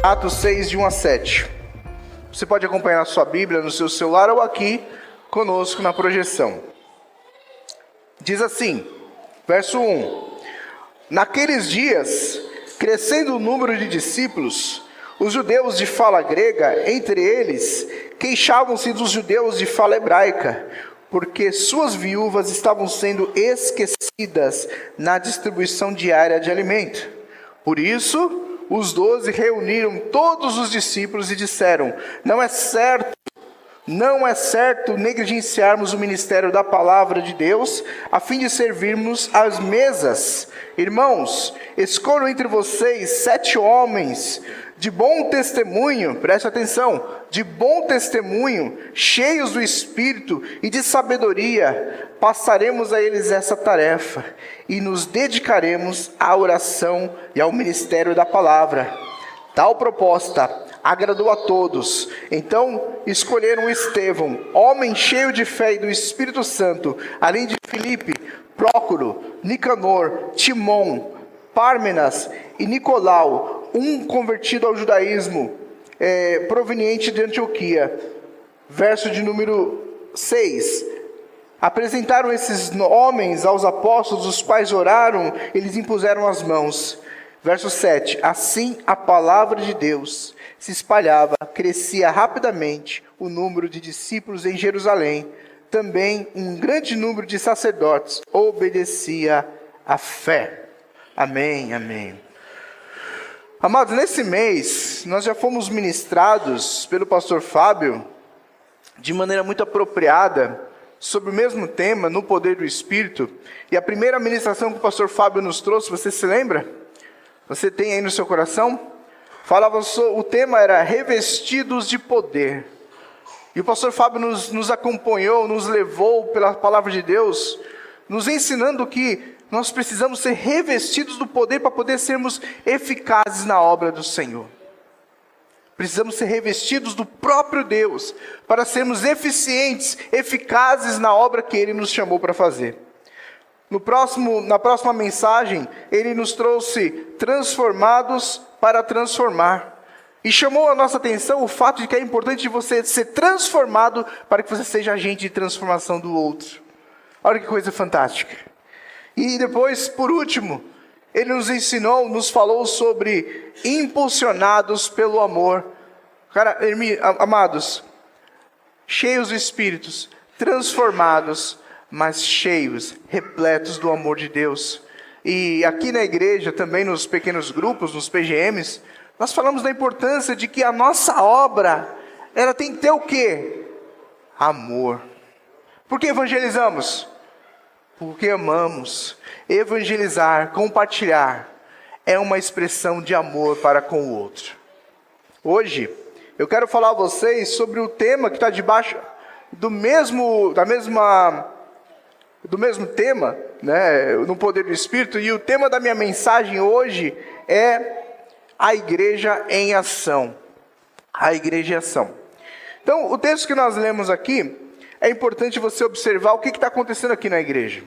Atos 6, de 1 a 7. Você pode acompanhar na sua Bíblia, no seu celular ou aqui conosco na projeção. Diz assim, verso 1. Naqueles dias, crescendo o número de discípulos, os judeus de fala grega, entre eles, queixavam-se dos judeus de fala hebraica, porque suas viúvas estavam sendo esquecidas na distribuição diária de alimento. Por isso, os 12 reuniram todos os discípulos e disseram: não é certo negligenciarmos o ministério da palavra de Deus, a fim de servirmos às mesas. Irmãos, escolham entre vocês 7 homens de bom testemunho, preste atenção, de bom testemunho, cheios do Espírito e de sabedoria. Passaremos a eles essa tarefa e nos dedicaremos à oração e ao ministério da palavra. Tal proposta agradou a todos. Então escolheram Estevão, homem cheio de fé e do Espírito Santo, além de Filipe, Prócoro, Nicanor, Timon, Pármenas e Nicolau, um convertido ao judaísmo, proveniente de Antioquia. Verso de número 6. Apresentaram esses homens aos apóstolos, os quais oraram, eles impuseram as mãos. Verso 7. Assim a palavra de Deus se espalhava, crescia rapidamente o número de discípulos em Jerusalém. Também um grande número de sacerdotes obedecia à fé. Amém, amém. Amados, nesse mês, nós já fomos ministrados pelo pastor Fábio, de maneira muito apropriada, sobre o mesmo tema, no poder do Espírito. E a primeira ministração que o pastor Fábio nos trouxe, você se lembra? Você tem aí no seu coração? O tema era revestidos de poder. E o pastor Fábio nos acompanhou, nos levou pela palavra de Deus, nos ensinando que nós precisamos ser revestidos do poder para poder sermos eficazes na obra do Senhor. Precisamos ser revestidos do próprio Deus para sermos eficientes, eficazes na obra que Ele nos chamou para fazer. Na próxima mensagem, Ele nos trouxe transformados para transformar. E chamou a nossa atenção o fato de que é importante você ser transformado para que você seja agente de transformação do outro. Olha que coisa fantástica. E depois, por último, Ele nos ensinou, nos falou sobre impulsionados pelo amor. Cara, amados, cheios do Espírito, transformados, mas cheios, repletos do amor de Deus. E aqui na igreja, também nos pequenos grupos, nos PGMs, nós falamos da importância de que a nossa obra, ela tem que ter o quê? Amor. Por que evangelizamos? Porque amamos. Evangelizar, compartilhar, é uma expressão de amor para com o outro. Hoje, eu quero falar a vocês sobre o tema que está debaixo do mesmo tema, né, no poder do Espírito. E o tema da minha mensagem hoje é a igreja em ação. A igreja em ação. Então, o texto que nós lemos aqui, é importante você observar o que está acontecendo aqui na igreja.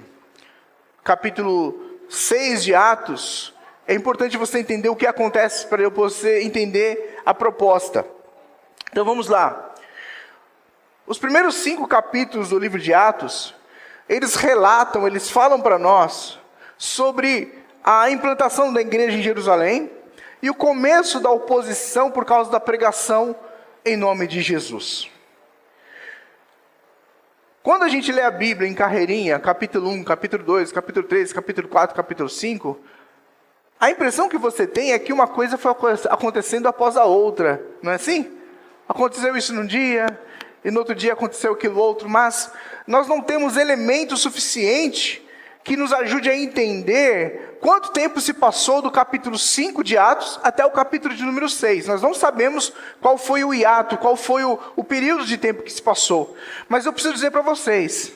Capítulo 6 de Atos, é importante você entender o que acontece para você entender a proposta. Então vamos lá. Os primeiros 5 capítulos do livro de Atos, eles falam para nós sobre a implantação da igreja em Jerusalém e o começo da oposição por causa da pregação em nome de Jesus. Quando a gente lê a Bíblia em carreirinha, capítulo 1, capítulo 2, capítulo 3, capítulo 4, capítulo 5, a impressão que você tem é que uma coisa foi acontecendo após a outra, não é assim? Aconteceu isso num dia, e no outro dia aconteceu aquilo outro, mas nós não temos elemento suficiente que nos ajude a entender quanto tempo se passou do capítulo 5 de Atos até o capítulo de número 6. Nós não sabemos qual foi o hiato, qual foi o período de tempo que se passou. Mas eu preciso dizer para vocês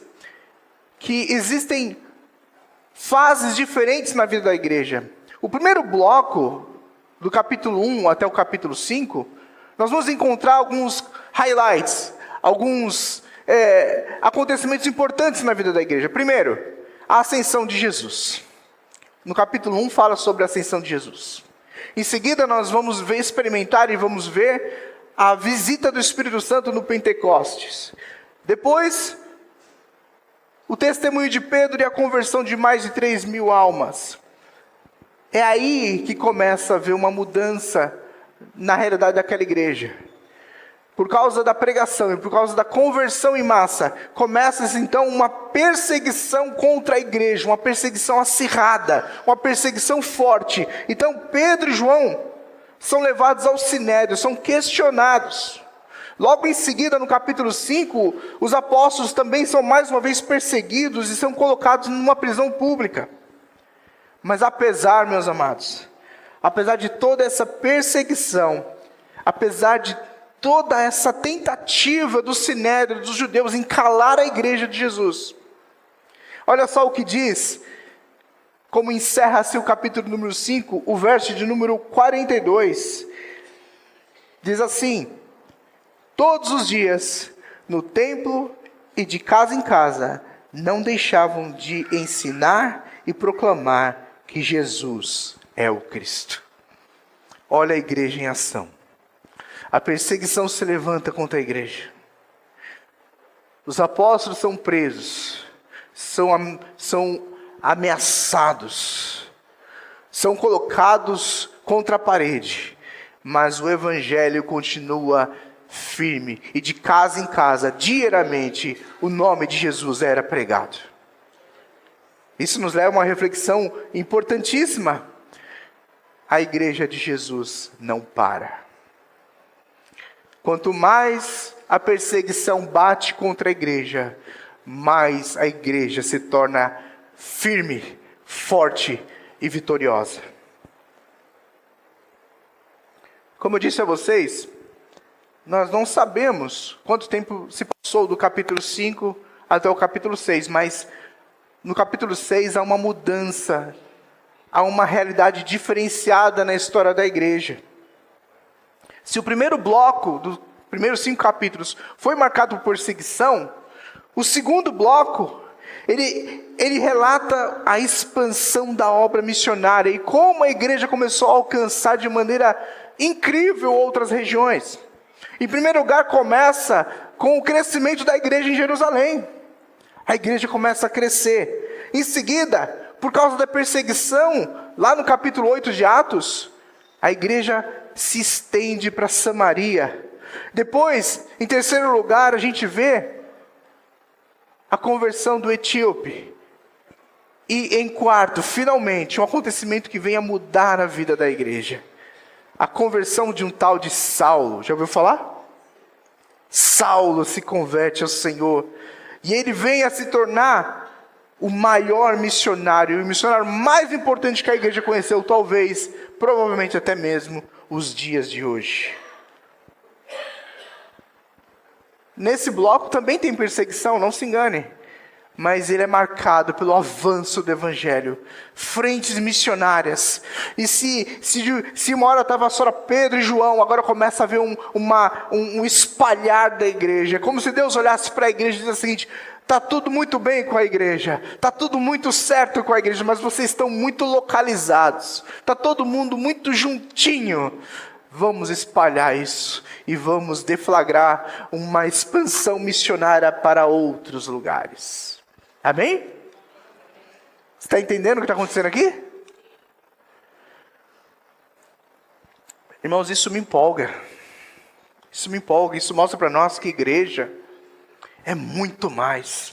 que existem fases diferentes na vida da igreja. O primeiro bloco, do capítulo 1 até o capítulo 5, nós vamos encontrar alguns highlights, alguns acontecimentos importantes na vida da igreja. Primeiro, a ascensão de Jesus. No capítulo 1 fala sobre a ascensão de Jesus. Em seguida, nós vamos experimentar e vamos ver a visita do Espírito Santo no Pentecostes. Depois, o testemunho de Pedro e a conversão de mais de 3.000 almas. É aí que começa a haver uma mudança na realidade daquela igreja. Por causa da pregação e por causa da conversão em massa, começa-se então uma perseguição contra a igreja, uma perseguição acirrada, uma perseguição forte. Então Pedro e João são levados ao sinédrio, são questionados. Logo em seguida, no capítulo 5, os apóstolos também são mais uma vez perseguidos e são colocados numa prisão pública. Mas apesar, meus amados, apesar de toda essa perseguição, apesar de toda essa tentativa do sinédrio, dos judeus, em calar a igreja de Jesus, olha só o que diz, como encerra-se o capítulo número 5, o verso de número 42, diz assim: todos os dias, no templo e de casa em casa, não deixavam de ensinar e proclamar que Jesus é o Cristo. Olha a igreja em ação. A perseguição se levanta contra a igreja. Os apóstolos são presos, são ameaçados, são colocados contra a parede, mas o evangelho continua firme, e de casa em casa, diariamente, o nome de Jesus era pregado. Isso nos leva a uma reflexão importantíssima. A igreja de Jesus não para. Quanto mais a perseguição bate contra a igreja, mais a igreja se torna firme, forte e vitoriosa. Como eu disse a vocês, nós não sabemos quanto tempo se passou do capítulo 5 até o capítulo 6, mas no capítulo 6 há uma mudança, há uma realidade diferenciada na história da igreja. Se o primeiro bloco, dos primeiros 5 capítulos, foi marcado por perseguição, o segundo bloco, ele relata a expansão da obra missionária e como a igreja começou a alcançar de maneira incrível outras regiões. Em primeiro lugar, começa com o crescimento da igreja em Jerusalém. A igreja começa a crescer. Em seguida, por causa da perseguição, lá no capítulo 8 de Atos, a igreja se estende para Samaria. Depois, em terceiro lugar, a gente vê a conversão do etíope. E em quarto, finalmente, um acontecimento que vem a mudar a vida da igreja. A conversão de um tal de Saulo. Já ouviu falar? Saulo se converte ao Senhor. E ele vem a se tornar o maior missionário, o missionário mais importante que a igreja conheceu, talvez, provavelmente até mesmo, os dias de hoje. Nesse bloco também tem perseguição, não se engane. Mas ele é marcado pelo avanço do evangelho, frentes missionárias. E se uma hora estava só Pedro e João, agora começa a haver um espalhar da igreja. É como se Deus olhasse para a igreja e dissesse o seguinte: está tudo muito bem com a igreja, está tudo muito certo com a igreja, mas vocês estão muito localizados, está todo mundo muito juntinho. Vamos espalhar isso e vamos deflagrar uma expansão missionária para outros lugares. Amém? Você está entendendo o que está acontecendo aqui? Irmãos, isso me empolga. Isso me empolga, isso mostra para nós que igreja é muito mais.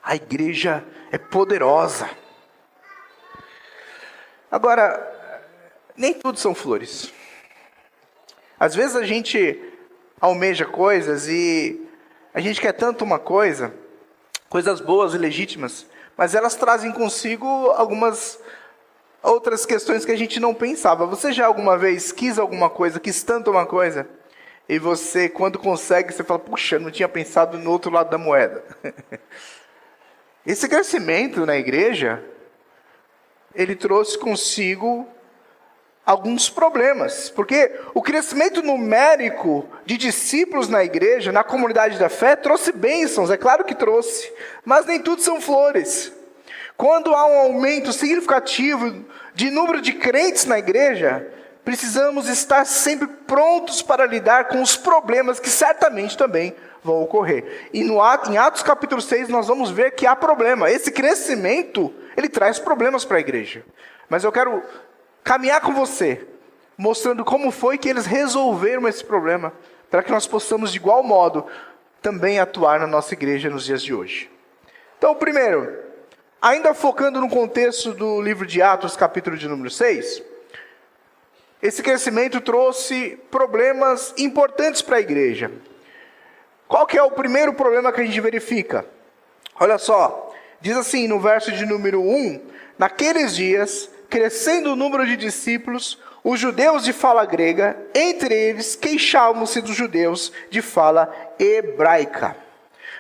A igreja é poderosa. Agora, nem tudo são flores. Às vezes a gente almeja coisas e a gente quer tanto uma coisa, coisas boas e legítimas, mas elas trazem consigo algumas outras questões que a gente não pensava. Você já alguma vez quis alguma coisa, quis tanto uma coisa, e você, quando consegue, você fala: puxa, não tinha pensado no outro lado da moeda. Esse crescimento na igreja, ele trouxe consigo alguns problemas, porque o crescimento numérico de discípulos na igreja, na comunidade da fé, trouxe bênçãos, é claro que trouxe, mas nem tudo são flores. Quando há um aumento significativo de número de crentes na igreja, precisamos estar sempre prontos para lidar com os problemas que certamente também vão ocorrer. E em Atos capítulo 6 nós vamos ver que há problema. Esse crescimento, ele traz problemas para a igreja. Mas eu quero caminhar com você, mostrando como foi que eles resolveram esse problema, para que nós possamos de igual modo também atuar na nossa igreja nos dias de hoje. Então, primeiro, ainda focando no contexto do livro de Atos, capítulo de número 6, esse crescimento trouxe problemas importantes para a igreja. Qual que é o primeiro problema que a gente verifica? Olha só, diz assim no verso de número 1, naqueles dias, crescendo o número de discípulos, os judeus de fala grega, entre eles, queixavam-se dos judeus de fala hebraica.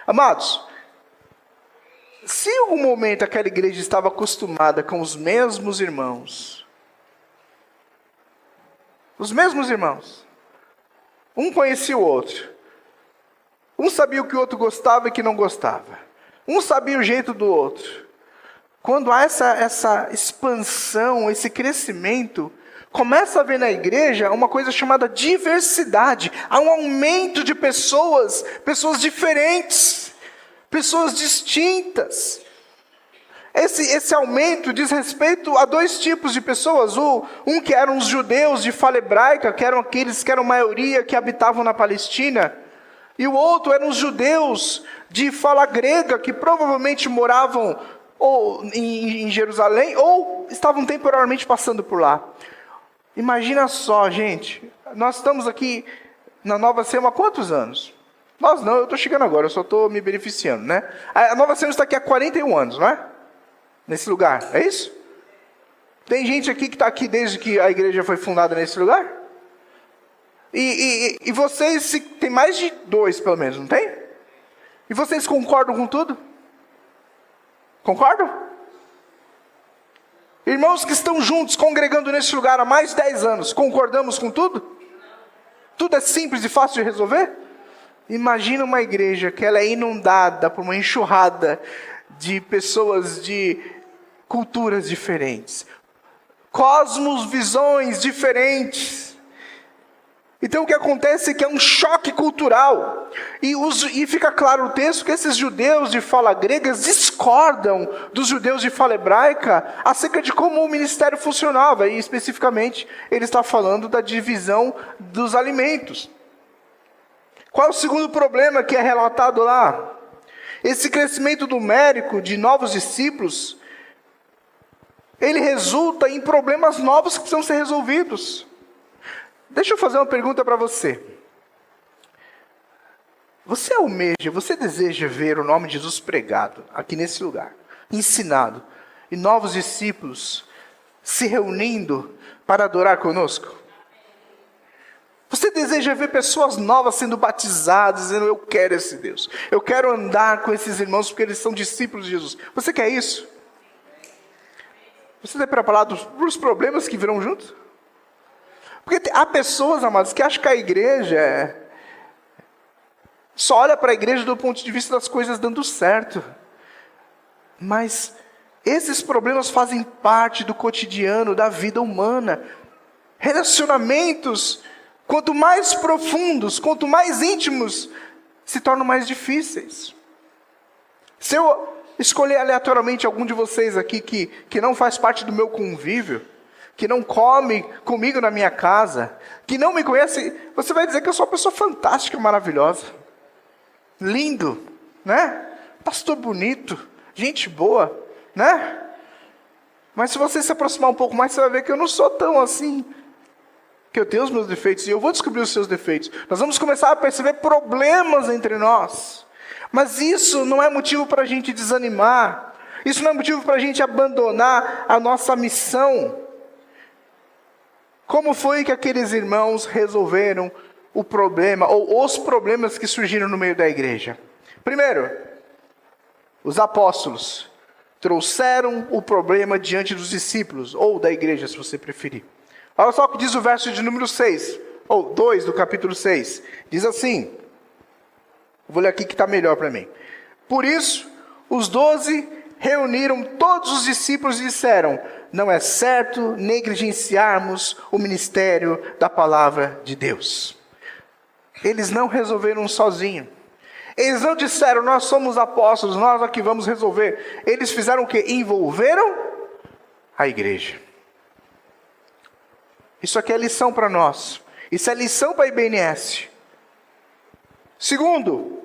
Amados, se em algum momento aquela igreja estava acostumada com os mesmos irmãos, um conhecia o outro, um sabia o que o outro gostava e que não gostava, um sabia o jeito do outro. Quando há essa expansão, esse crescimento, começa a haver na igreja uma coisa chamada diversidade. Há um aumento de pessoas diferentes, pessoas distintas. Esse aumento diz respeito a dois tipos de pessoas. Um que eram os judeus de fala hebraica, que eram aqueles que eram maioria, que habitavam na Palestina. E o outro eram os judeus de fala grega, que provavelmente moravam ou em Jerusalém, ou estavam temporariamente passando por lá. Imagina só, gente, nós estamos aqui na Nova Sema há quantos anos? Nós não, eu estou chegando agora, eu só estou me beneficiando, né? A Nova Sema está aqui há 41 anos, não é? Nesse lugar, é isso? Tem gente aqui que está aqui desde que a igreja foi fundada nesse lugar? E vocês, tem mais de 2 pelo menos, não tem? E vocês concordam com tudo? Concordam? Irmãos que estão juntos, congregando nesse lugar há mais de 10 anos, concordamos com tudo? Tudo é simples e fácil de resolver? Imagina uma igreja que ela é inundada por uma enxurrada de pessoas de culturas diferentes, cosmos, visões diferentes. Então o que acontece é que é um choque cultural. E fica claro no texto que esses judeus de fala grega discordam dos judeus de fala hebraica acerca de como o ministério funcionava. E especificamente ele está falando da divisão dos alimentos. Qual é o segundo problema que é relatado lá? Esse crescimento numérico de novos discípulos, ele resulta em problemas novos que precisam ser resolvidos. Deixa eu fazer uma pergunta para você. Você deseja ver o nome de Jesus pregado aqui nesse lugar, ensinado, e novos discípulos se reunindo para adorar conosco? Você deseja ver pessoas novas sendo batizadas, dizendo, eu quero esse Deus. Eu quero andar com esses irmãos porque eles são discípulos de Jesus. Você quer isso? Você está preparado para os problemas que virão juntos? Porque há pessoas, amados, que acham que a igreja só olha para a igreja do ponto de vista das coisas dando certo. Mas esses problemas fazem parte do cotidiano, da vida humana. Relacionamentos, quanto mais profundos, quanto mais íntimos, se tornam mais difíceis. Se eu escolher aleatoriamente algum de vocês aqui que não faz parte do meu convívio, que não come comigo na minha casa, que não me conhece, você vai dizer que eu sou uma pessoa fantástica, maravilhosa. Lindo, né? Pastor bonito, gente boa, né? Mas se você se aproximar um pouco mais, você vai ver que eu não sou tão assim. Que eu tenho os meus defeitos e eu vou descobrir os seus defeitos. Nós vamos começar a perceber problemas entre nós. Mas isso não é motivo para a gente desanimar. Isso não é motivo para a gente abandonar a nossa missão. Como foi que aqueles irmãos resolveram o problema, ou os problemas que surgiram no meio da igreja? Primeiro, os apóstolos trouxeram o problema diante dos discípulos, ou da igreja, se você preferir. Olha só o que diz o verso de número 6, ou 2 do capítulo 6. Diz assim, vou ler aqui que está melhor para mim. Por isso, os 12 reuniram todos os discípulos e disseram: não é certo negligenciarmos o ministério da palavra de Deus. Eles não resolveram sozinhos. Eles não disseram: nós somos apóstolos, nós aqui vamos resolver. Eles fizeram o quê? Envolveram a igreja. Isso aqui é lição para nós. Isso é lição para a IBNS. Segundo,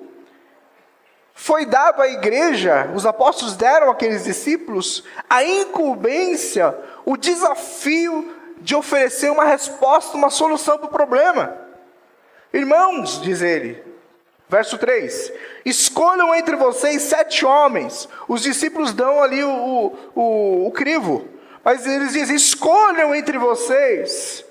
foi dado à igreja, os apóstolos deram àqueles discípulos a incumbência, o desafio de oferecer uma resposta, uma solução para o problema. Irmãos, diz ele, verso 3, escolham entre vocês 7 homens. Os discípulos dão ali o crivo, mas eles dizem: escolham entre vocês.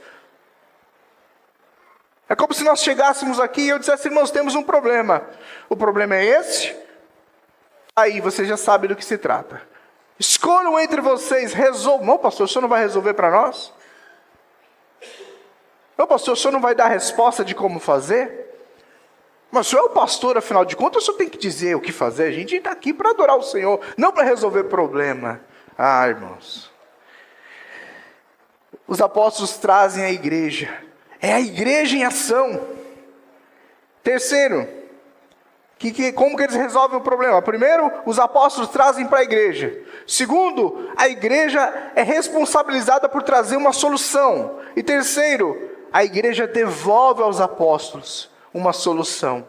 É como se nós chegássemos aqui e eu dissesse: irmãos, temos um problema. O problema é esse? Aí você já sabe do que se trata. Escolham entre vocês, resolvam. Não, pastor, o senhor não vai resolver para nós? Não, pastor, o senhor não vai dar a resposta de como fazer? Mas o senhor é o pastor, afinal de contas, o senhor tem que dizer o que fazer. A gente está aqui para adorar o Senhor, não para resolver problema. Ah, irmãos. Os apóstolos trazem a igreja. É a igreja em ação. Terceiro, como que eles resolvem o problema? Primeiro, os apóstolos trazem para a igreja. Segundo, a igreja é responsabilizada por trazer uma solução. E terceiro, a igreja devolve aos apóstolos uma solução.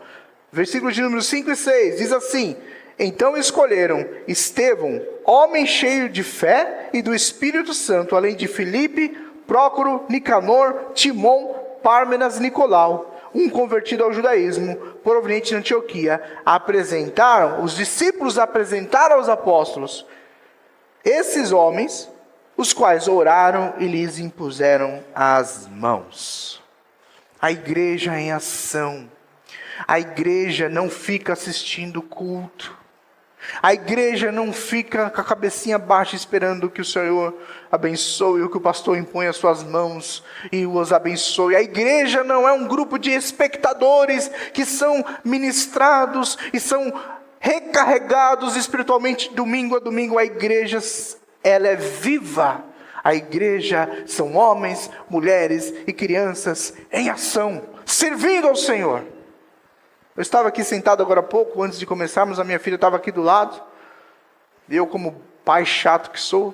Versículos de número 5 e 6, diz assim: então escolheram Estevão, homem cheio de fé e do Espírito Santo, além de Filipe, Prócoro, Nicanor, Timon, Pármenas e Nicolau, um convertido ao judaísmo, proveniente de Antioquia. Os discípulos apresentaram aos apóstolos esses homens, os quais oraram e lhes impuseram as mãos. A igreja em ação. A igreja não fica assistindo culto. A igreja não fica com a cabecinha baixa esperando que o Senhor abençoe, ou que o pastor imponha as suas mãos e os abençoe. A igreja não é um grupo de espectadores que são ministrados e são recarregados espiritualmente domingo a domingo. A igreja, ela é viva. A igreja são homens, mulheres e crianças em ação, servindo ao Senhor. Eu estava aqui sentado agora há pouco, antes de começarmos, a minha filha estava aqui do lado. E eu, como pai chato que sou,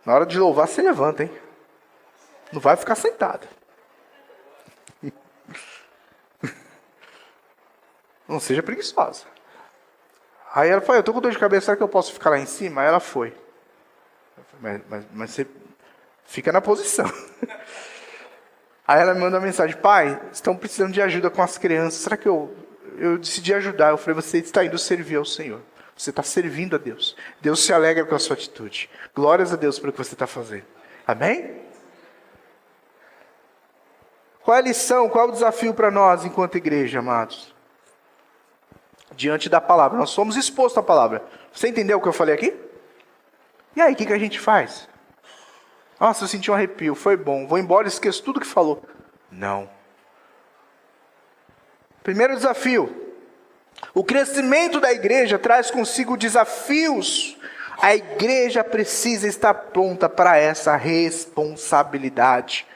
na hora de louvar, você levanta, hein? Não vai ficar sentado. Não seja preguiçosa. Aí ela falou: eu estou com dor de cabeça, será que eu posso ficar lá em cima? Aí ela foi. Mas você fica na posição. Aí ela me manda uma mensagem: pai, estão precisando de ajuda com as crianças. Será que eu decidi ajudar? Eu falei: você está indo servir ao Senhor. Você está servindo a Deus. Deus se alegra com a sua atitude. Glórias a Deus pelo que você está fazendo. Amém? Qual é a lição, qual é o desafio para nós enquanto igreja, amados? Diante da palavra. Nós somos expostos à palavra. Você entendeu o que eu falei aqui? E aí, o que a gente faz? Nossa, eu senti um arrepio, foi bom. Vou embora e esqueço tudo que falou. Não. Primeiro desafio. O crescimento da igreja traz consigo desafios. A igreja precisa estar pronta para essa responsabilidade.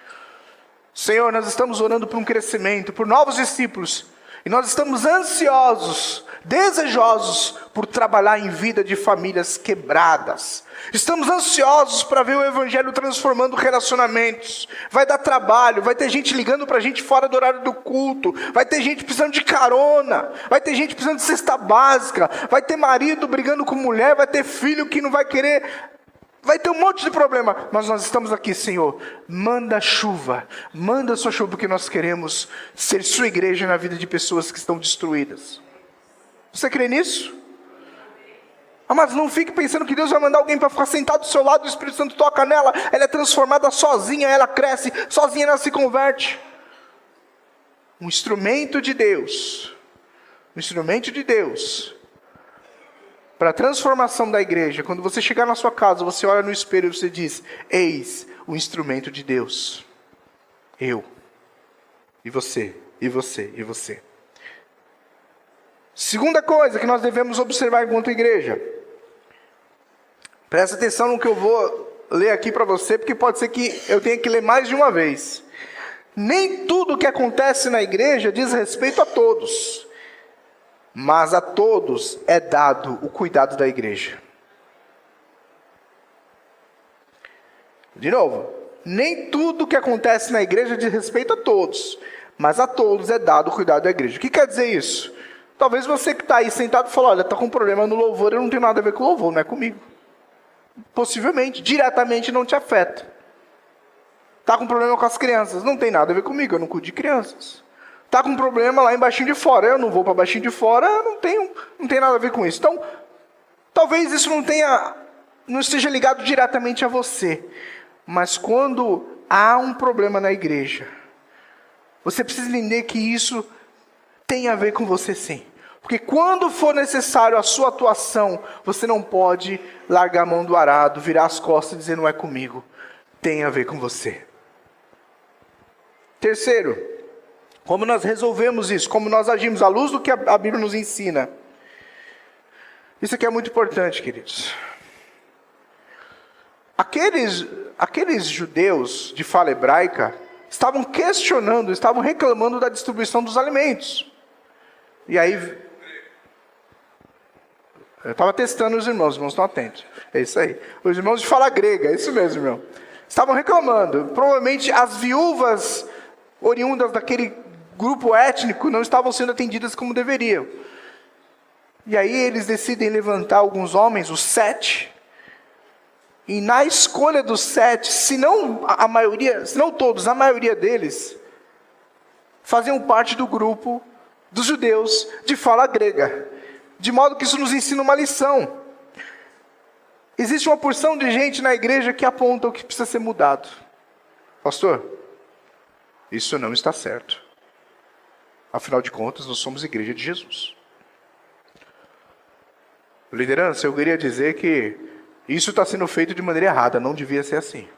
Senhor, nós estamos orando por um crescimento, por novos discípulos. E nós estamos ansiosos, desejosos por trabalhar em vida de famílias quebradas. Estamos ansiosos para ver o Evangelho transformando relacionamentos. Vai dar trabalho, vai ter gente ligando para a gente fora do horário do culto. Vai ter gente precisando de carona. Vai ter gente precisando de cesta básica. Vai ter marido brigando com mulher. Vai ter filho que não vai querer. Vai ter um monte de problema. Mas nós estamos aqui, Senhor. Manda chuva. Manda sua chuva, porque nós queremos ser sua igreja na vida de pessoas que estão destruídas. Você crê nisso? Mas não fique pensando que Deus vai mandar alguém para ficar sentado do seu lado, o Espírito Santo toca nela, ela é transformada sozinha, ela cresce, sozinha ela se converte. Um instrumento de Deus, para a transformação da igreja. Quando você chegar na sua casa, você olha no espelho e você diz: eis o instrumento de Deus. Eu, e você, e você, e você. Segunda coisa que nós devemos observar enquanto igreja. Presta atenção no que eu vou ler aqui para você, porque pode ser que eu tenha que ler mais de uma vez. Nem tudo que acontece na igreja diz respeito a todos, mas a todos é dado o cuidado da igreja. De novo, nem tudo que acontece na igreja diz respeito a todos, mas a todos é dado o cuidado da igreja. O que quer dizer isso? Talvez você que está aí sentado e fala, olha, está com um problema no louvor, eu não tenho nada a ver com o louvor, não é comigo. Possivelmente, diretamente não te afeta. Está com problema com as crianças, não tem nada a ver comigo, eu não cuido de crianças. Está com problema lá em Baixinho de Fora, eu não vou para Baixinho de Fora, não tem nada a ver com isso. Então, talvez isso não esteja ligado diretamente a você. Mas quando há um problema na igreja, você precisa entender que isso tem a ver com você sim. Porque quando for necessário a sua atuação, você não pode largar a mão do arado, virar as costas e dizer não é comigo. Tem a ver com você. Terceiro, como nós resolvemos isso? Como nós agimos à luz do que a Bíblia nos ensina? Isso aqui é muito importante, queridos. Aqueles judeus de fala hebraica estavam questionando, estavam reclamando da distribuição dos alimentos. E aí, eu estava testando os irmãos estão atentos. É isso aí. Os irmãos de fala grega, é isso mesmo, irmão. Estavam reclamando. Provavelmente as viúvas oriundas daquele grupo étnico não estavam sendo atendidas como deveriam. E aí eles decidem levantar alguns homens, os 7. E na escolha dos 7, se não todos, a maioria deles, faziam parte do grupo dos judeus de fala grega. De modo que isso nos ensina uma lição. Existe uma porção de gente na igreja que aponta o que precisa ser mudado. Pastor, isso não está certo. Afinal de contas, nós somos igreja de Jesus. Liderança, eu queria dizer que isso está sendo feito de maneira errada, não devia ser assim.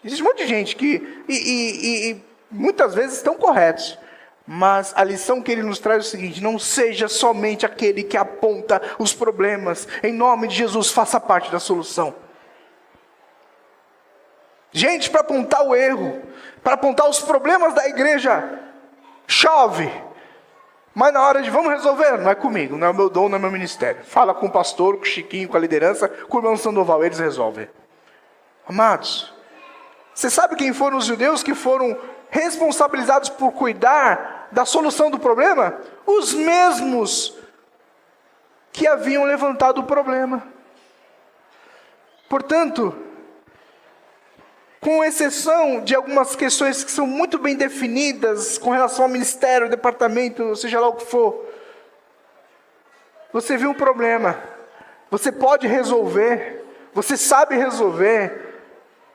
Existe um monte de gente que, e muitas vezes estão corretos, mas a lição que ele nos traz é o seguinte: não seja somente aquele que aponta os problemas, em nome de Jesus, faça parte da solução. Gente, para apontar o erro, para apontar os problemas da igreja, chove. Mas na hora de vamos resolver, não é comigo, não é o meu dom, não é o meu ministério. Fala com o pastor, com o Chiquinho, com a liderança, com o irmão Sandoval, eles resolvem. Amados, você sabe quem foram os judeus que foram responsabilizados por cuidar da solução do problema? Os mesmos que haviam levantado o problema. Portanto, com exceção de algumas questões que são muito bem definidas com relação ao ministério, departamento, seja lá o que for, você viu um problema, você pode resolver, você sabe resolver,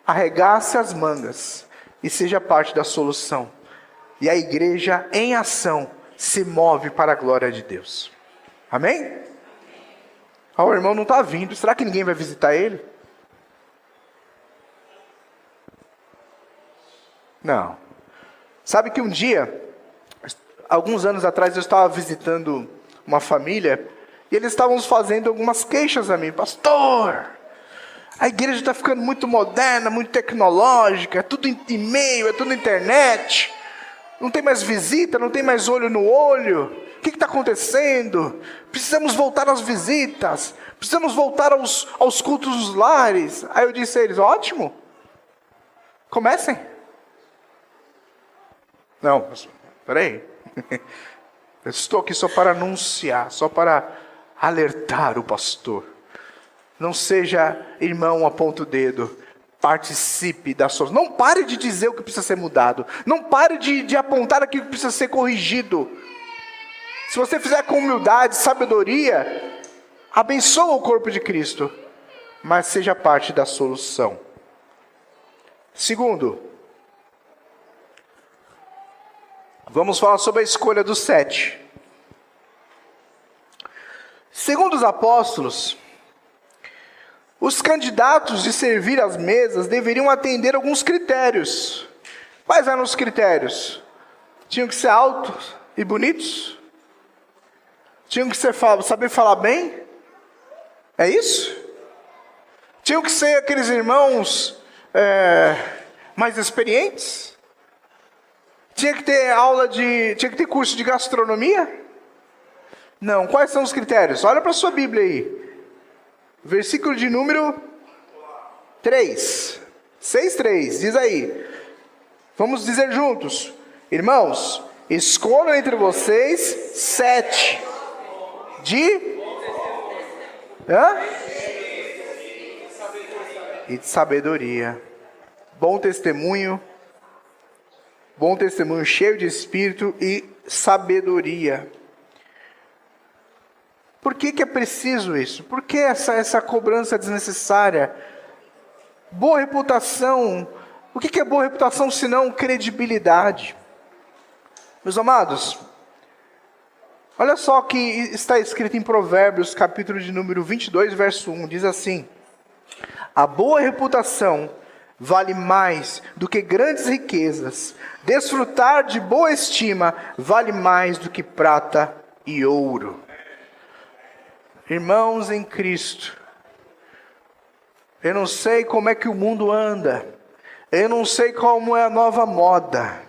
arregace as mangas e seja parte da solução. E a igreja em ação se move para a glória de Deus. Amém? O irmão não está vindo, será que ninguém vai visitar ele? Não. Sabe que um dia, alguns anos atrás, eu estava visitando uma família e eles estavam fazendo algumas queixas a mim. Pastor, a igreja está ficando muito moderna, muito tecnológica, é tudo em e-mail, é tudo na internet. Não tem mais visita, não tem mais olho no olho. O que está acontecendo? Precisamos voltar às visitas, precisamos voltar aos cultos dos lares. Aí eu disse a eles, ótimo, comecem. Não, peraí. Eu estou aqui só para anunciar, só para alertar o pastor. Não seja irmão, aponta o dedo. Participe da solução. Não pare de dizer o que precisa ser mudado. Não pare de apontar aquilo que precisa ser corrigido. Se você fizer com humildade, sabedoria, abençoa o corpo de Cristo. Mas seja parte da solução. Segundo, vamos falar sobre a escolha dos 7. Segundo os apóstolos, os candidatos de servir às mesas deveriam atender alguns critérios. Quais eram os critérios? Tinham que ser altos e bonitos? Tinham que saber falar bem? É isso? Tinham que ser aqueles irmãos mais experientes? Tinha que ter curso de gastronomia? Não. Quais são os critérios? Olha para a sua Bíblia aí. Versículo de número 3. 6:3. Diz aí. Vamos dizer juntos. Irmãos, escolham entre vocês 7 de... E de sabedoria. Bom testemunho, cheio de espírito e sabedoria. Por que é preciso isso? Por que essa cobrança desnecessária? Boa reputação. O que é boa reputação senão credibilidade? Meus amados, olha só o que está escrito em Provérbios, capítulo de número 22, verso 1. Diz assim: a boa reputação vale mais do que grandes riquezas. Desfrutar de boa estima vale mais do que prata e ouro. Irmãos em Cristo, eu não sei como é que o mundo anda, eu não sei como é a nova moda,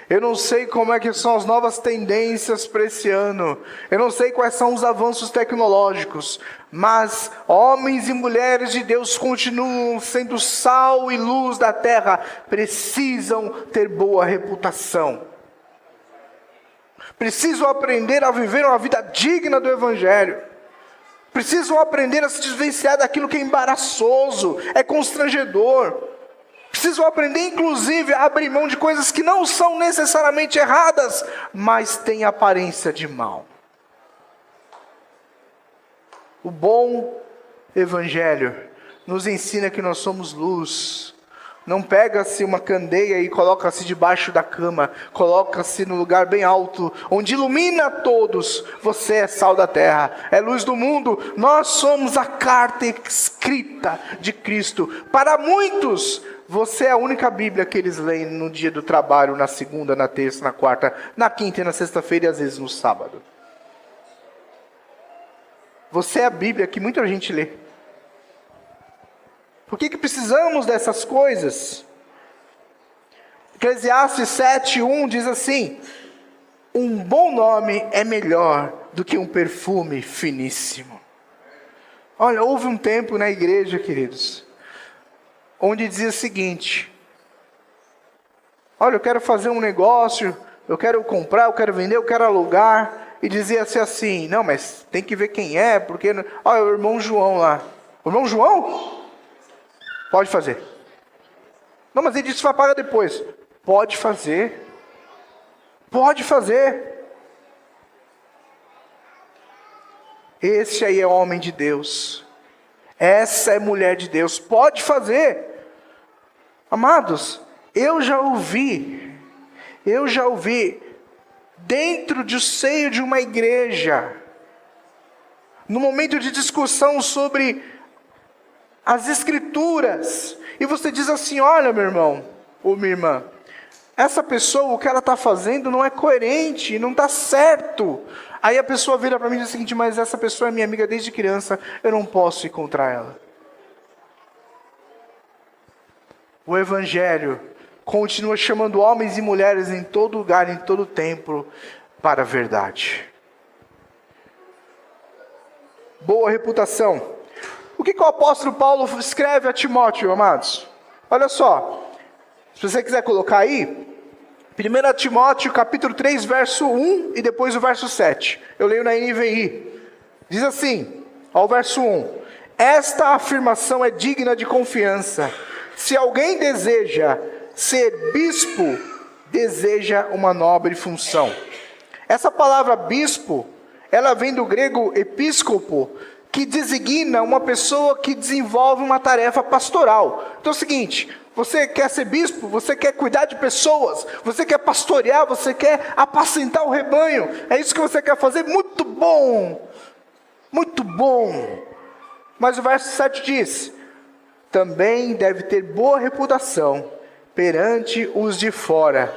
eu não sei como é que são as novas tendências para esse ano, eu não sei quais são os avanços tecnológicos, mas homens e mulheres de Deus continuam sendo sal e luz da terra, precisam ter boa reputação. Precisam aprender a viver uma vida digna do Evangelho. Precisam aprender a se desvencilhar daquilo que é embaraçoso, é constrangedor. Precisam aprender, inclusive, a abrir mão de coisas que não são necessariamente erradas, mas têm aparência de mal. O bom Evangelho nos ensina que nós somos luz. Não pega-se uma candeia e coloca-se debaixo da cama, coloca-se no lugar bem alto, onde ilumina a todos. Você é sal da terra, é luz do mundo. Nós somos a carta escrita de Cristo. Para muitos, você é a única Bíblia que eles leem no dia do trabalho, na segunda, na terça, na quarta, na quinta e na sexta-feira e às vezes no sábado. Você é a Bíblia que muita gente lê. Por que precisamos dessas coisas? Eclesiastes 7:1 diz assim: um bom nome é melhor do que um perfume finíssimo. Olha, houve um tempo na igreja, queridos, onde dizia o seguinte: olha, eu quero fazer um negócio, eu quero comprar, eu quero vender, eu quero alugar. E dizia-se assim: não, mas tem que ver quem é, porque... olha, o irmão João lá. O irmão João? Pode fazer. Não, mas ele disse que vai pagar depois. Pode fazer. Pode fazer. Esse aí é homem de Deus. Essa é mulher de Deus. Pode fazer. Amados, eu já ouvi dentro do seio de uma igreja, no momento de discussão sobre as escrituras, e você diz assim: olha, meu irmão ou minha irmã, essa pessoa, o que ela está fazendo não é coerente, não está certo. Aí a pessoa vira para mim e diz o seguinte: mas essa pessoa é minha amiga desde criança, eu não posso ir contra ela. O Evangelho continua chamando homens e mulheres em todo lugar, em todo tempo, para a verdade. Boa reputação. O que o apóstolo Paulo escreve a Timóteo, amados? Olha só, se você quiser colocar aí, 1 Timóteo capítulo 3, verso 1 e depois o verso 7. Eu leio na NVI. Diz assim, ao verso 1: esta afirmação é digna de confiança. Se alguém deseja ser bispo, deseja uma nobre função. Essa palavra bispo, ela vem do grego episcopo, que designa uma pessoa que desenvolve uma tarefa pastoral. Então é o seguinte: você quer ser bispo, você quer cuidar de pessoas, você quer pastorear, você quer apacentar o rebanho, é isso que você quer fazer? Muito bom, muito bom. Mas o verso 7 diz: também deve ter boa reputação perante os de fora.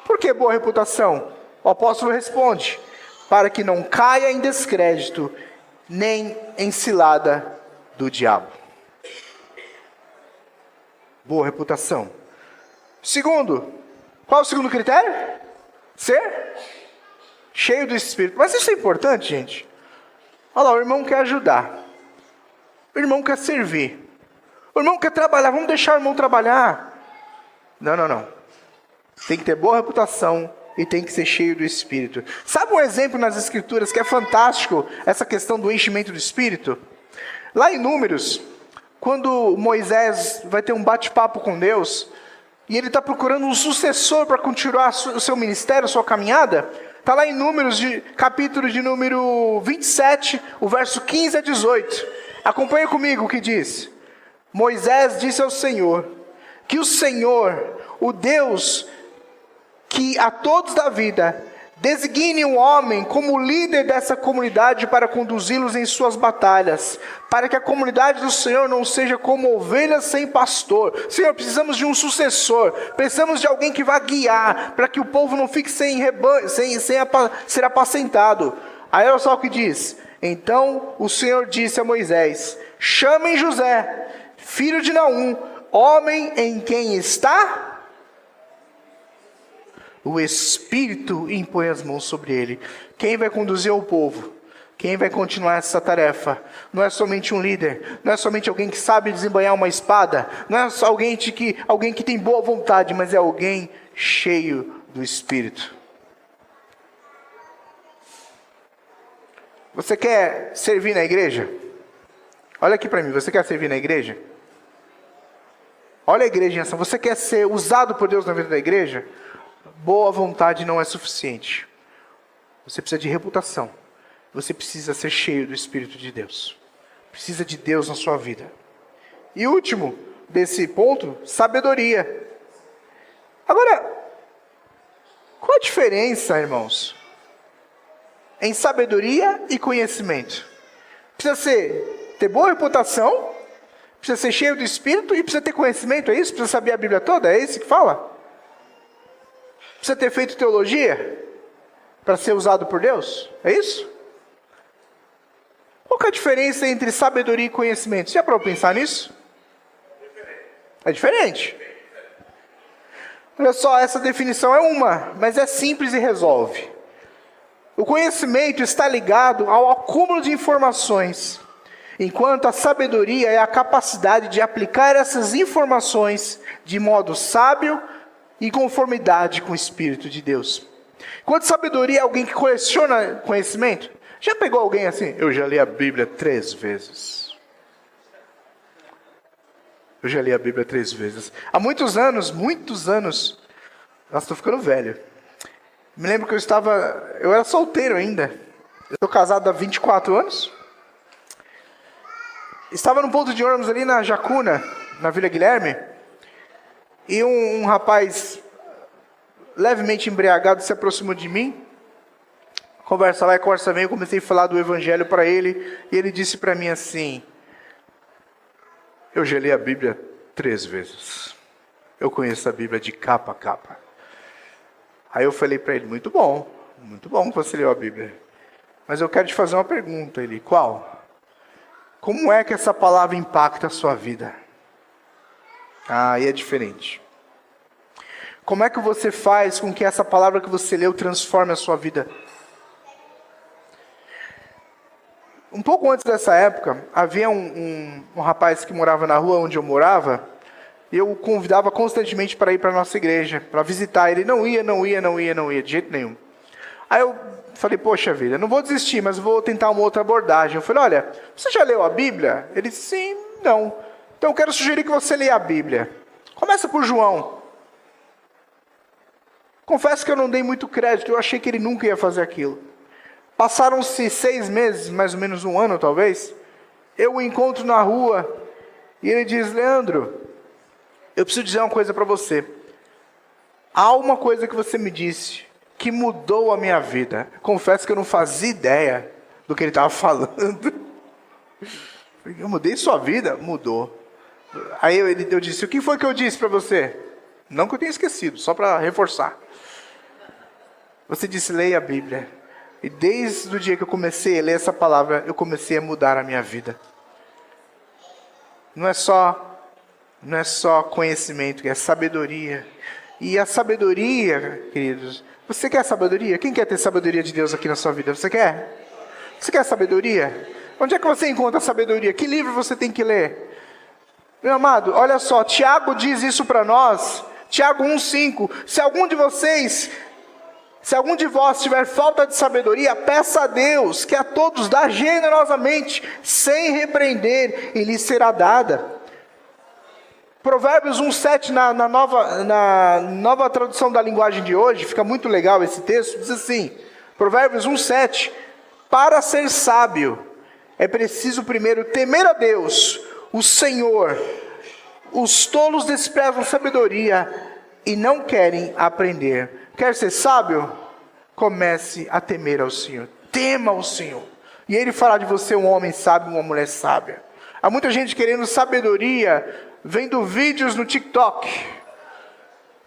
Por que boa reputação? O apóstolo responde: para que não caia em descrédito, nem em cilada do diabo. Boa reputação. Segundo, qual é o segundo critério? Ser cheio do Espírito. Mas isso é importante, gente. Olha lá, o irmão quer ajudar. O irmão quer servir. O irmão quer trabalhar. Vamos deixar o irmão trabalhar. Não. Tem que ter boa reputação e tem que ser cheio do Espírito. Sabe um exemplo nas Escrituras que é fantástico, essa questão do enchimento do Espírito? Lá em Números, quando Moisés vai ter um bate-papo com Deus, e ele está procurando um sucessor para continuar o seu ministério, a sua caminhada, está lá em Números, capítulo de número 27, o verso 15 a 18. Acompanha comigo o que diz. Moisés disse ao Senhor, que o Senhor, o Deus que a todos dá vida, designe um homem como líder dessa comunidade para conduzi-los em suas batalhas, para que a comunidade do Senhor não seja como ovelhas sem pastor. Senhor, precisamos de um sucessor, precisamos de alguém que vá guiar, para que o povo não fique sem ser apacentado. Aí olha só o que diz. Então o Senhor disse a Moisés, chamem José, filho de Naum, homem em quem está o Espírito, impõe as mãos sobre ele. Quem vai conduzir o povo? Quem vai continuar essa tarefa? Não é somente um líder, não é somente alguém que sabe desembanhar uma espada, não é só alguém que tem boa vontade, mas é alguém cheio do Espírito. Você quer servir na igreja? Olha aqui para mim, você quer servir na igreja? Olha a igreja em ação. Você quer ser usado por Deus na vida da igreja? Boa vontade não é suficiente. Você precisa de reputação. Você precisa ser cheio do Espírito de Deus. Precisa de Deus na sua vida. E último desse ponto, sabedoria. Agora, qual a diferença, irmãos, em sabedoria e conhecimento? Precisa ter boa reputação, precisa ser cheio do Espírito e precisa ter conhecimento, é isso? Precisa saber a Bíblia toda, é isso que fala? Precisa ter feito teologia para ser usado por Deus? É isso? Qual que é a diferença entre sabedoria e conhecimento? Você já parou para pensar nisso? É diferente. Olha só, essa definição é uma, mas é simples e resolve. O conhecimento está ligado ao acúmulo de informações, enquanto a sabedoria é a capacidade de aplicar essas informações de modo sábio em conformidade com o Espírito de Deus. Enquanto sabedoria é alguém que coleciona conhecimento. Já pegou alguém assim? Eu já li a Bíblia 3 vezes. Eu já li a Bíblia 3 vezes. Há muitos anos. Nossa, estou ficando velho. Me lembro que eu era solteiro ainda. Eu estou casado há 24 anos. Estava num ponto de ônibus ali na Jacuna, na Vila Guilherme. E um rapaz levemente embriagado se aproximou de mim. Conversa lá e conversa vem. Eu comecei a falar do Evangelho para ele. E ele disse para mim assim: eu já li a Bíblia 3 vezes. Eu conheço a Bíblia de capa a capa. Aí eu falei para ele: muito bom que você leu a Bíblia. Mas eu quero te fazer uma pergunta. Ele: qual? Como é que essa palavra impacta a sua vida? Aí é diferente. Como é que você faz com que essa palavra que você leu transforme a sua vida? Um pouco antes dessa época, havia um rapaz que morava na rua onde eu morava, e eu o convidava constantemente para ir para a nossa igreja, para visitar. Ele não ia, de jeito nenhum. Aí eu falei: poxa vida, eu não vou desistir, mas vou tentar uma outra abordagem. Eu falei: olha, você já leu a Bíblia? Ele disse: sim, não. Então eu quero sugerir que você leia a Bíblia. Começa por João. Confesso que eu não dei muito crédito, eu achei que ele nunca ia fazer aquilo. Passaram-se 6 meses, mais ou menos 1 ano talvez. Eu o encontro na rua e ele diz: Leandro, eu preciso dizer uma coisa para você. Há uma coisa que você me disse que mudou a minha vida. Confesso que eu não fazia ideia do que ele estava falando. Eu mudei sua vida? Mudou. Aí eu disse: o que foi que eu disse para você? Não que eu tenha esquecido, só para reforçar. Você disse: leia a Bíblia. E desde o dia que eu comecei a ler essa palavra, eu comecei a mudar a minha vida. Não é só conhecimento, é sabedoria. E a sabedoria, queridos, você quer sabedoria? Quem quer ter sabedoria de Deus aqui na sua vida? Você quer? Você quer sabedoria? Onde é que você encontra sabedoria? Que livro você tem que ler? Meu amado, olha só, Tiago diz isso para nós, Tiago 1,5, se algum de vós tiver falta de sabedoria, peça a Deus, que a todos dá generosamente, sem repreender, e lhe será dada. Provérbios 1,7, na nova tradução da linguagem de hoje, fica muito legal esse texto, diz assim, Provérbios 1,7, para ser sábio, é preciso primeiro temer a Deus, o Senhor. Os tolos desprezam sabedoria e não querem aprender. Quer ser sábio? Comece a temer ao Senhor. Tema ao Senhor. E Ele fará de você um homem sábio, uma mulher sábia. Há muita gente querendo sabedoria, vendo vídeos no TikTok,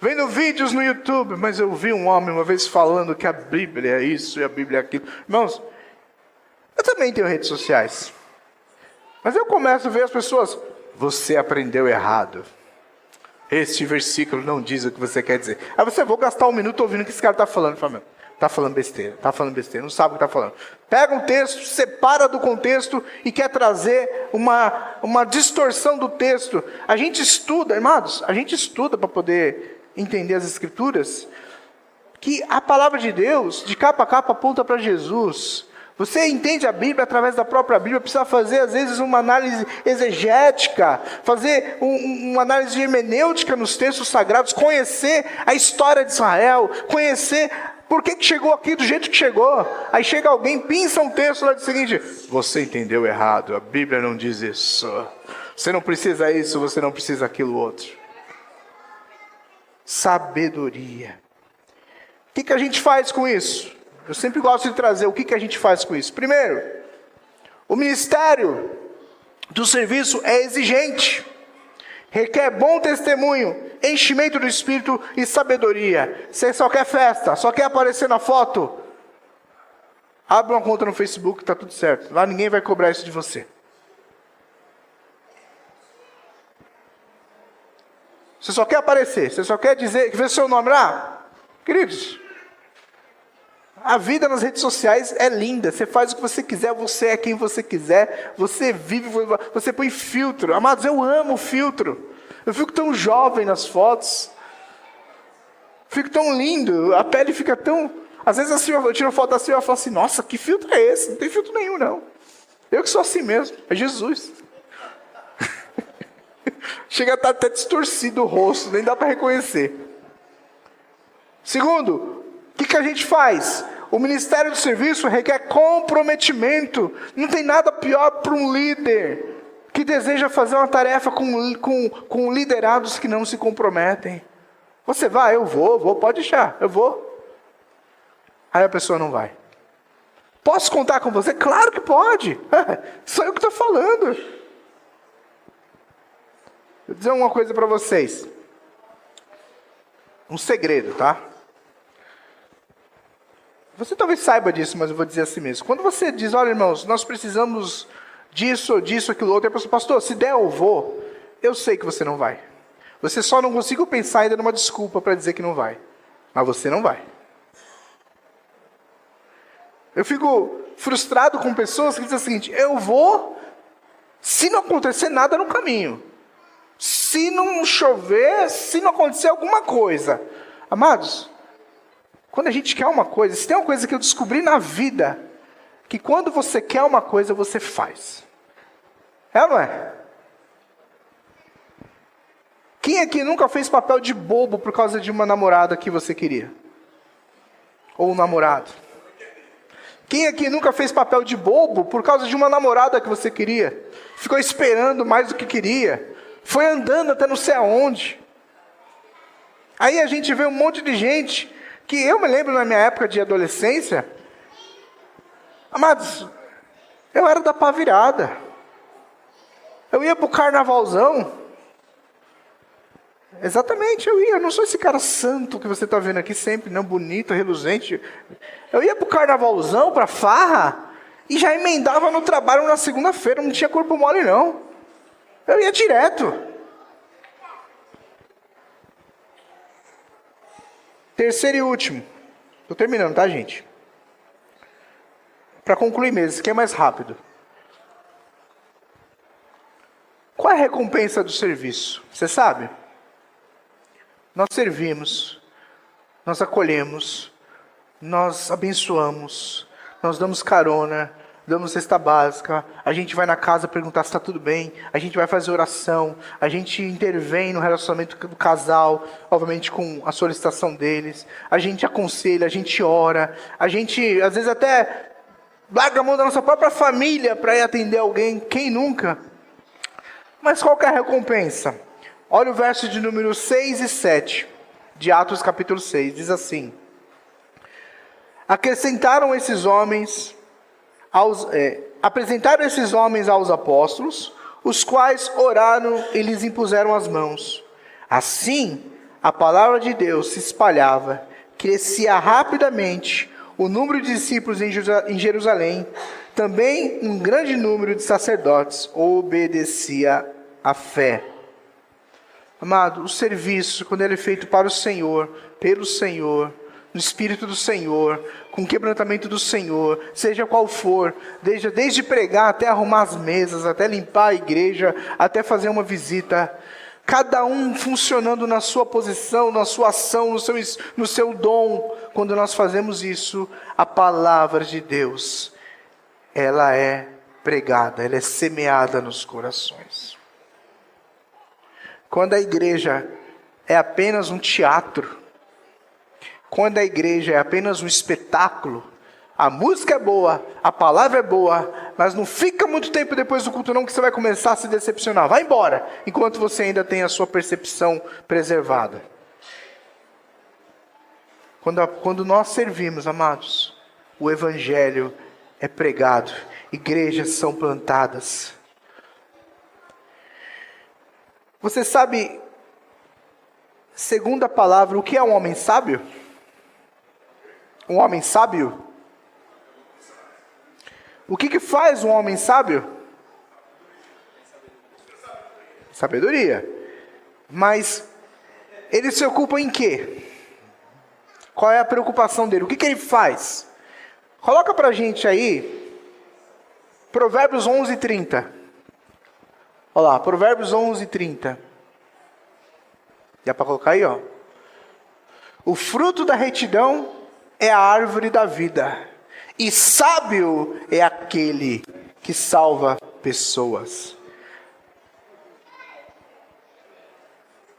vendo vídeos no YouTube. Mas eu vi um homem uma vez falando que a Bíblia é isso e a Bíblia é aquilo. Irmãos, eu também tenho redes sociais. Mas eu começo a ver as pessoas, você aprendeu errado. Este versículo não diz o que você quer dizer. Aí você, vou gastar um minuto ouvindo o que esse cara está falando. Fala, está falando besteira, não sabe o que está falando. Pega um texto, separa do contexto e quer trazer uma distorção do texto. A gente estuda, irmãos, para poder entender as Escrituras, que a palavra de Deus, de capa a capa, aponta para Jesus. Você entende a Bíblia através da própria Bíblia, precisa fazer às vezes uma análise exegética, fazer uma análise hermenêutica nos textos sagrados, conhecer a história de Israel, conhecer por que chegou aqui do jeito que chegou. Aí chega alguém, pinça um texto lá do seguinte, você entendeu errado, a Bíblia não diz isso. Você não precisa isso, você não precisa aquilo outro. Sabedoria. O que a gente faz com isso? Eu sempre gosto de trazer o que a gente faz com isso. Primeiro, o ministério do serviço é exigente, requer bom testemunho, enchimento do Espírito e sabedoria. Você só quer festa, só quer aparecer na foto? Abre uma conta no Facebook, está tudo certo. Lá ninguém vai cobrar isso de você. Você só quer aparecer, você só quer dizer, ver seu nome lá? Queridos, a vida nas redes sociais é linda, você faz o que você quiser, você é quem você quiser, você vive, você põe filtro. Amados, eu amo filtro, eu fico tão jovem nas fotos, fico tão lindo, a pele fica tão... Às vezes assim, eu tiro uma foto assim e eu falo assim, nossa, que filtro é esse? Não tem filtro nenhum não, eu que sou assim mesmo, é Jesus. Chega a estar até distorcido o rosto, nem dá para reconhecer. Segundo, o que a gente faz? O ministério do serviço requer comprometimento. Não tem nada pior para um líder que deseja fazer uma tarefa com liderados que não se comprometem. Você vai? Eu vou, pode deixar, eu vou. Aí a pessoa não vai. Posso contar com você? Claro que pode. Só eu que estou falando. Vou dizer uma coisa para vocês. Um segredo, tá? Você talvez saiba disso, mas eu vou dizer assim mesmo. Quando você diz, olha irmãos, nós precisamos disso, aquilo outro, e a pessoa, pastor, se der eu vou, eu sei que você não vai. Você só não conseguiu pensar ainda numa desculpa para dizer que não vai. Mas você não vai. Eu fico frustrado com pessoas que dizem o seguinte, eu vou se não acontecer nada no caminho. Se não chover, se não acontecer alguma coisa. Amados, quando a gente quer uma coisa, se tem uma coisa que eu descobri na vida, que quando você quer uma coisa, você faz. É ou não é? Quem aqui nunca fez papel de bobo por causa de uma namorada que você queria? Ou um namorado? Quem aqui nunca fez papel de bobo por causa de uma namorada que você queria? Ficou esperando mais do que queria? Foi andando até não sei aonde? Aí a gente vê um monte de gente... que eu me lembro na minha época de adolescência, amados, eu era da pá virada. Eu ia para o carnavalzão, Exatamente, eu não sou esse cara santo que você está vendo aqui sempre, não, bonito, reluzente. Eu ia pro carnavalzão, pra farra, e já emendava no trabalho na segunda-feira, não tinha corpo mole não. Eu ia direto. Terceiro e último. Estou terminando, tá, gente? Para concluir mesmo, isso aqui é mais rápido. Qual é a recompensa do serviço? Você sabe? Nós servimos, nós acolhemos, nós abençoamos, nós damos carona, damos cesta básica, a gente vai na casa perguntar se está tudo bem, a gente vai fazer oração, a gente intervém no relacionamento do casal, obviamente com a solicitação deles, a gente aconselha, a gente ora, a gente às vezes até larga a mão da nossa própria família para ir atender alguém, quem nunca? Mas qual que é a recompensa? Olha o verso de número 6 e 7, de Atos capítulo 6, diz assim: apresentaram esses homens aos apóstolos, os quais oraram e lhes impuseram as mãos. Assim, a palavra de Deus se espalhava, crescia rapidamente o número de discípulos em Jerusalém. Também um grande número de sacerdotes obedecia à fé. Amado, o serviço, quando ele é feito para o Senhor, pelo Senhor, no Espírito do Senhor, com o quebrantamento do Senhor, seja qual for, desde pregar até arrumar as mesas, até limpar a igreja, até fazer uma visita, cada um funcionando na sua posição, na sua ação, no seu dom. Quando nós fazemos isso, a palavra de Deus, ela é pregada, ela é semeada nos corações. Quando a igreja é apenas um teatro, quando a igreja é apenas um espetáculo, a música é boa, a palavra é boa, mas não fica muito tempo depois do culto não, que você vai começar a se decepcionar. Vai embora, enquanto você ainda tem a sua percepção preservada. Quando nós servimos, amados, o evangelho é pregado, igrejas são plantadas. Você sabe, segundo a palavra, o que é um homem sábio? Um homem sábio? O que faz um homem sábio? Sabedoria. Mas ele se ocupa em quê? Qual é a preocupação dele? O que ele faz? Coloca pra gente aí Provérbios 11:30. Olha lá, Provérbios 11:30. Dá para colocar aí, ó. O fruto da retidão é a árvore da vida, e sábio é aquele que salva pessoas.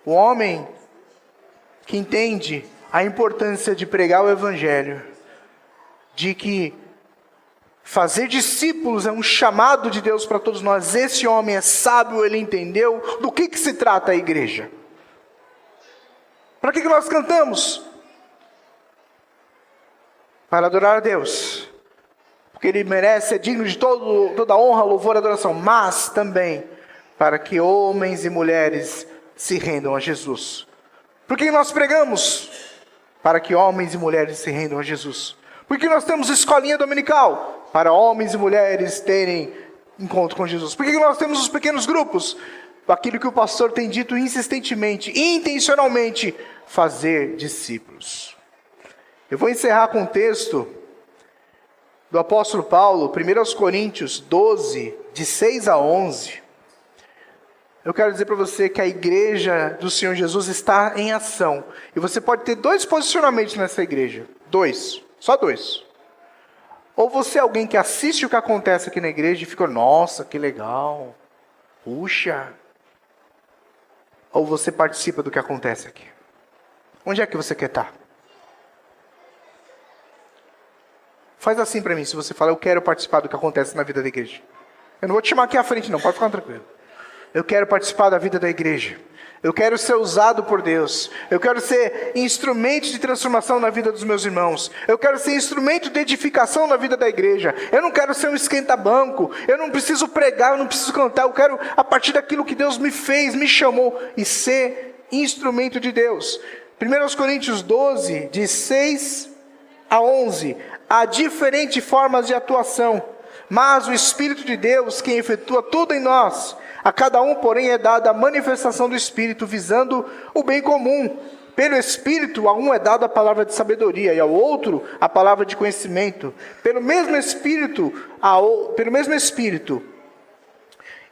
O homem que entende a importância de pregar o evangelho, de que fazer discípulos é um chamado de Deus para todos nós. Esse homem é sábio, ele entendeu do que se trata a igreja. Para que nós cantamos? Para adorar a Deus, porque Ele merece, é digno de toda honra, louvor e adoração, mas também para que homens e mulheres se rendam a Jesus. Por que nós pregamos? Para que homens e mulheres se rendam a Jesus. Por que nós temos escolinha dominical? Para homens e mulheres terem encontro com Jesus. Por que nós temos os pequenos grupos? Aquilo que o pastor tem dito insistentemente, intencionalmente, fazer discípulos. Eu vou encerrar com um texto do apóstolo Paulo, 1 Coríntios 12, de 6 a 11. Eu quero dizer para você que a igreja do Senhor Jesus está em ação. E você pode ter dois posicionamentos nessa igreja. Só dois. Ou você é alguém que assiste o que acontece aqui na igreja e fica, nossa, que legal. Puxa. Ou você participa do que acontece aqui. Onde é que você quer estar? Faz assim para mim, se você fala, eu quero participar do que acontece na vida da igreja. Eu não vou te chamar aqui à frente não, pode ficar tranquilo. Eu quero participar da vida da igreja. Eu quero ser usado por Deus. Eu quero ser instrumento de transformação na vida dos meus irmãos. Eu quero ser instrumento de edificação na vida da igreja. Eu não quero ser um esquenta-banco. Eu não preciso pregar, eu não preciso cantar. Eu quero, a partir daquilo que Deus me fez, me chamou, e ser instrumento de Deus. 1 Coríntios 12, de 6 a 11. Há diferentes formas de atuação, mas o Espírito de Deus, quem efetua tudo em nós, a cada um, porém, é dada a manifestação do Espírito, visando o bem comum. Pelo Espírito, a um é dada a palavra de sabedoria, e ao outro a palavra de conhecimento. Pelo mesmo Espírito,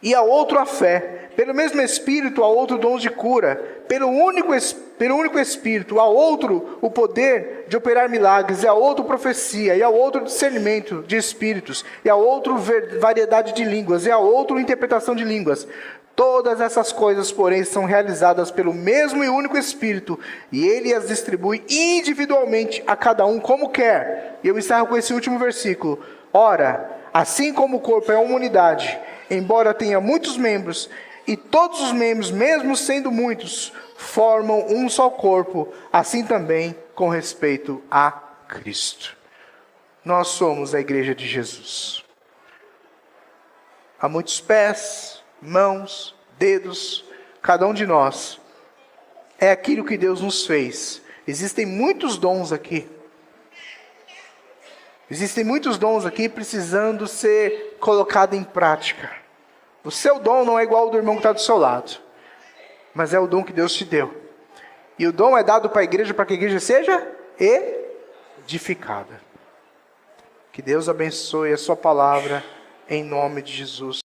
e ao outro a fé. Pelo mesmo Espírito, ao outro dons de cura. Pelo único Espírito, ao outro o poder de operar milagres, e ao outro profecia, e ao outro discernimento de espíritos, e ao outro variedade de línguas, e ao outro interpretação de línguas. Todas essas coisas, porém, são realizadas pelo mesmo e único Espírito, e Ele as distribui individualmente a cada um como quer. E eu encerro com esse último versículo. Ora, assim como o corpo é uma unidade, embora tenha muitos membros, e todos os membros, mesmo sendo muitos, formam um só corpo, assim também com respeito a Cristo. Nós somos a igreja de Jesus. Há muitos pés, mãos, dedos, cada um de nós é aquilo que Deus nos fez. Existem muitos dons aqui. Existem muitos dons aqui precisando ser colocados em prática. O seu dom não é igual ao do irmão que está do seu lado, mas é o dom que Deus te deu. E o dom é dado para a igreja, para que a igreja seja edificada. Que Deus abençoe a sua palavra, em nome de Jesus.